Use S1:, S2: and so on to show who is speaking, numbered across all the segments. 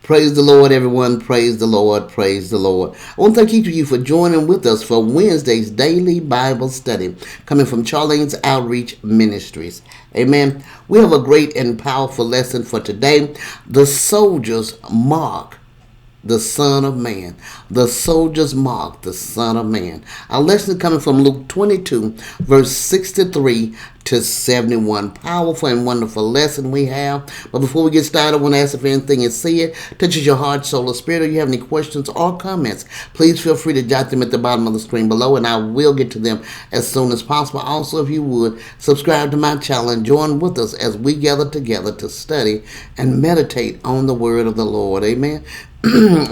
S1: Praise the Lord, everyone. Praise the Lord. Praise the Lord. I want to thank each of you for joining with us for Wednesday's daily Bible study coming from Charlene's Outreach Ministries. Amen. We have a great and powerful lesson for today. The soldiers mark the Son of Man. The soldiers mark the Son of Man. Our lesson is coming from Luke 22, verse 63 to 71. Powerful and wonderful lesson we have. But before we get started, I want to ask if anything is said touches your heart, soul, or spirit, or you have any questions or comments, please feel free to jot them at the bottom of the screen below, and I will get to them as soon as possible. Also, if you would, subscribe to my channel and join with us as we gather together to study and meditate on the word of the Lord. Amen.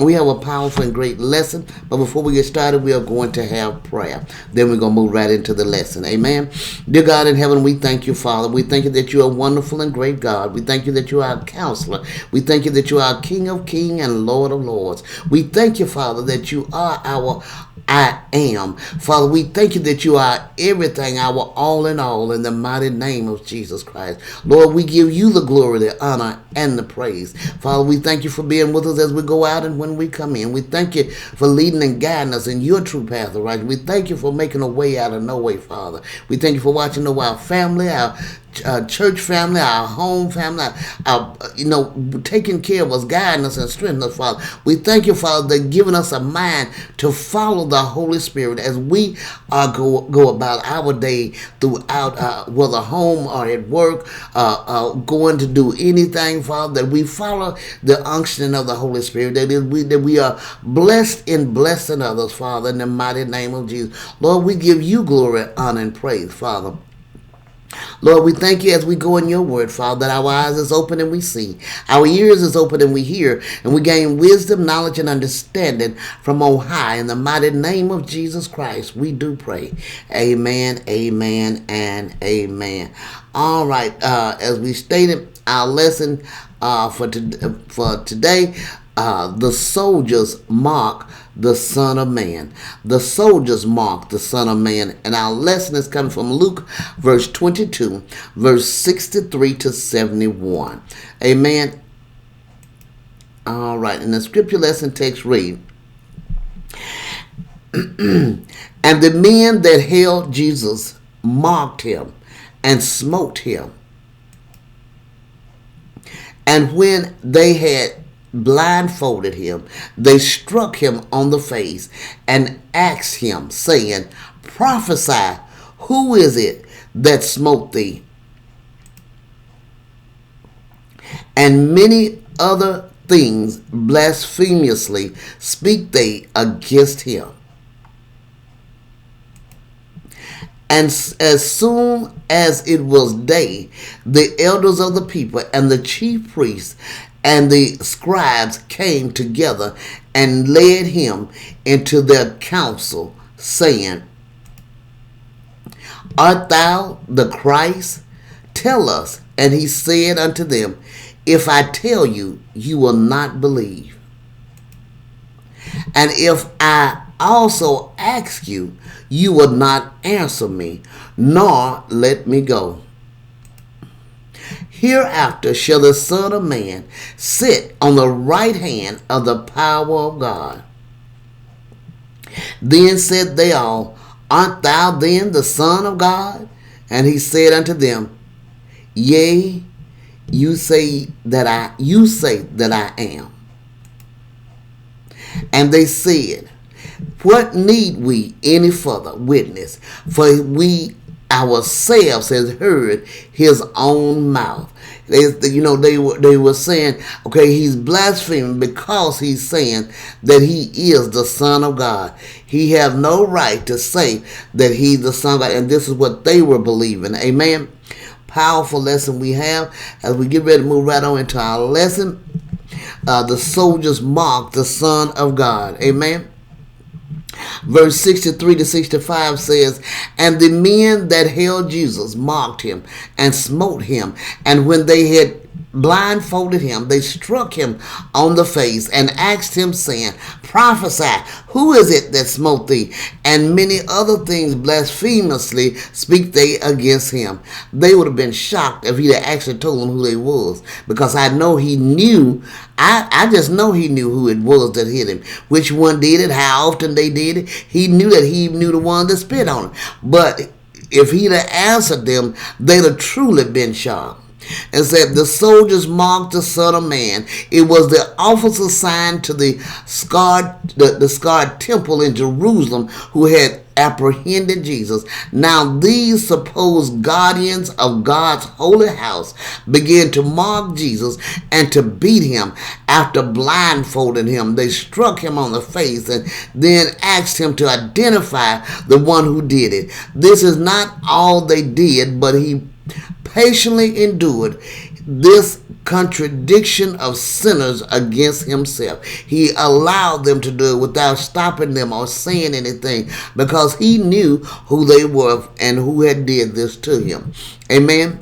S1: We have a powerful and great lesson, but before we get started, we are going to have prayer. Then we're going to move right into the lesson. Amen. Dear God in heaven, we thank you, Father. We thank you that you are wonderful and great God. We thank you that you are our counselor. We thank you that you are King of kings and Lord of lords. We thank you, Father, that you are our I am. Father, we thank you that you are everything, our all in all, in the mighty name of Jesus Christ. Lord, we give you the glory, the honor, and the praise. Father, we thank you for being with us as we go out and when we come in. We thank you for leading and guiding us in your true path of righteousness. We thank you for making a way out of no way, Father. We thank you for watching over our family, our church family, our home family, our taking care of us, guiding us and strengthening us, Father. We thank you, Father, that giving us a mind to follow the Holy Spirit as we go about our day throughout, whether home or at work, going to do anything, Father, that we follow the unction of the Holy Spirit, that we are blessed in blessing others, Father, in the mighty name of Jesus. Lord, we give you glory, honor, and praise, Father. Lord, we thank you as we go in your word, Father, that our eyes is open and we see. Our ears is open and we hear. And we gain wisdom, knowledge, and understanding from on high. In the mighty name of Jesus Christ, we do pray. Amen, amen, and amen. All right, as we stated, our lesson for today, the soldiers mark the Son of Man. The soldiers mark the Son of Man. And our lesson is coming from Luke, verse 22, verse 63 to 71. Amen. All right. And the scripture lesson text read, and the men that held Jesus mocked him and smote him. And when they had blindfolded him, they struck him on the face and asked him, saying, Prophesy, who is it that smote thee? And many other things blasphemously speak they against him. And as soon as it was day, the elders of the people and the chief priests and the scribes came together and led him into their council, saying, Art thou the Christ? Tell us. And he said unto them, If I tell you, you will not believe. And if I also ask you, you will not answer me, nor let me go. Hereafter shall the Son of Man sit on the right hand of the power of God. Then said they all, Art thou then the Son of God? And he said unto them, Yea, you say that I am. And they said, What need we any further witness? For we ourselves has heard his own mouth. They were saying, okay, he's blaspheming because he's saying that he is the Son of God. He has no right to say that he's the Son of God. And this is what they were believing. Amen. Powerful lesson we have as we get ready to move right on into our lesson. The soldiers mocked the Son of God. Amen. Verse 63 to 65 says, And the men that held Jesus mocked him and smote him. And when they had blindfolded him. They struck him on the face and asked him, saying, Prophesy, who is it that smote thee? And many other things blasphemously speak they against him. They would have been shocked if he'd actually told them who they was, because I know he knew. I just know he knew who it was that hit him, which one did it, how often they did it. He knew that he knew the one that spit on him. But if he'd have answered them, they'd have truly been shocked. And said, the soldiers mocked the Son of Man. It was the officer assigned to the scarred temple in Jerusalem who had apprehended Jesus. Now these supposed guardians of God's holy house began to mock Jesus and to beat him. After blindfolding him, they struck him on the face and then asked him to identify the one who did it. This is not all they did, but he patiently endured this contradiction of sinners against himself. He allowed them to do it without stopping them or saying anything, because he knew who they were and who had did this to him. Amen.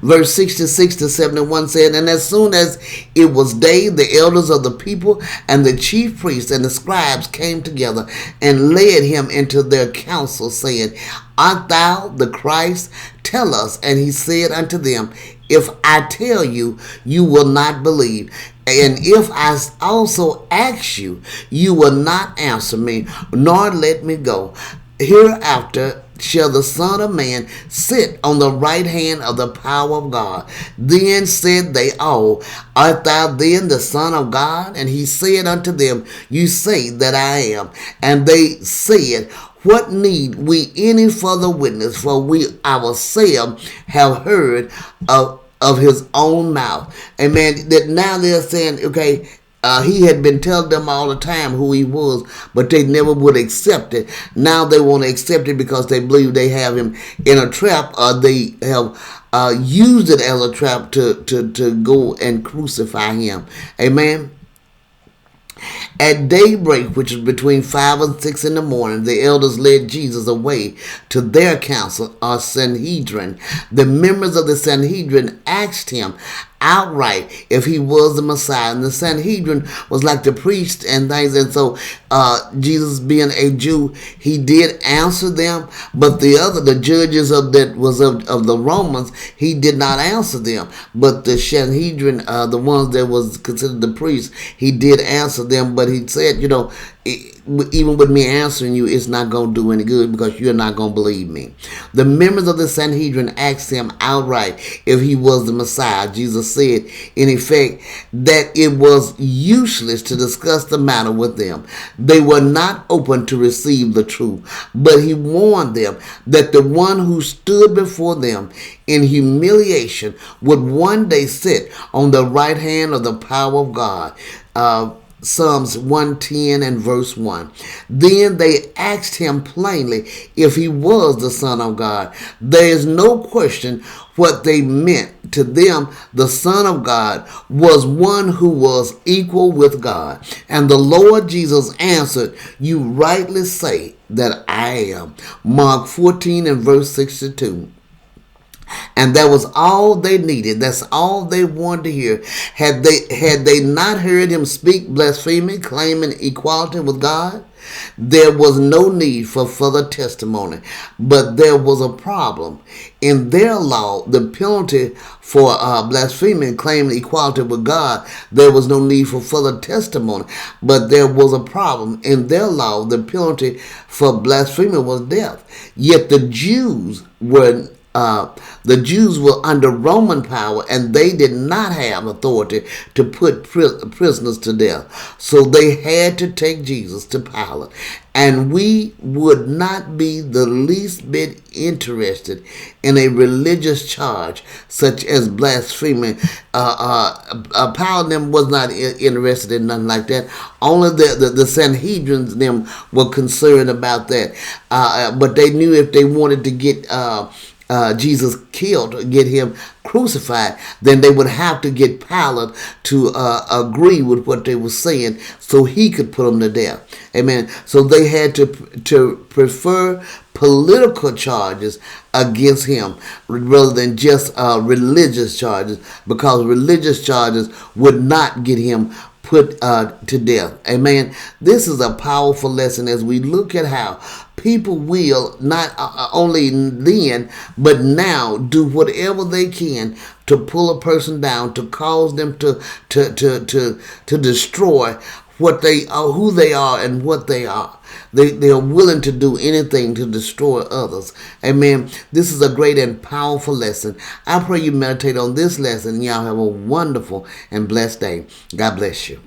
S1: Verse 66 to 71 said, And as soon as it was day, the elders of the people and the chief priests and the scribes came together and led him into their council, saying, Art thou the Christ? Tell us. And he said unto them, If I tell you, you will not believe. And if I also ask you, you will not answer me, nor let me go. Hereafter shall the Son of Man sit on the right hand of the power of God. Then said they all, Art thou then the Son of God? And he said unto them, You say that I am. And they said, What need we any further witness? For we ourselves have heard of his own mouth. Amen. That now they're saying, okay, he had been telling them all the time who he was, but they never would accept it. Now they want to accept it because they believe they have him in a trap, or they have used it as a trap to go and crucify him. Amen. At daybreak, which was between 5 and 6 in the morning, the elders led Jesus away to their council, or Sanhedrin. The members of the Sanhedrin asked him outright if he was the Messiah. And the Sanhedrin was like the priest and things. And so Jesus, being a Jew, he did answer them. But the judges of the Romans, he did not answer them. But the Sanhedrin, the ones that was considered the priests, he did answer them. But he said, even with me answering you, it's not going to do any good, because you're not going to believe me. The members of the Sanhedrin asked him outright if he was the Messiah. Jesus said, in effect, that it was useless to discuss the matter with them. They were not open to receive the truth. But he warned them that the one who stood before them in humiliation would one day sit on the right hand of the power of God. Psalms 110 and verse 1. Then they asked him plainly if he was the Son of God. There is no question what they meant. To them, the Son of God was one who was equal with God. And the Lord Jesus answered, You rightly say that I am. Mark 14 and verse 62. And that was all they needed. That's all they wanted to hear. Had they not heard him speak blasphemy, claiming equality with God, there was no need for further testimony. But there was a problem. In their law, the penalty for blasphemy, claiming equality with God, there was no need for further testimony. But there was a problem. In their law, the penalty for blasphemy was death. Yet the Jews were under Roman power, and they did not have authority to put prisoners to death. So they had to take Jesus to Pilate. And we would not be the least bit interested in a religious charge such as blasphemy. Pilate was not interested in nothing like that. Only the Sanhedrin them were concerned about that. But they knew if they wanted to get Jesus killed, get him crucified, then they would have to get Pilate to agree with what they were saying so he could put them to death. Amen. So they had to prefer political charges against him rather than just religious charges, because religious charges would not get him put to death. Amen. This is a powerful lesson as we look at how people will not only then but now do whatever they can to pull a person down, to cause them to destroy what they are, who they are, and what they are. They are willing to do anything to destroy others. Amen. This is a great and powerful lesson. I pray you meditate on this lesson. Y'all have a wonderful and blessed day. God bless you.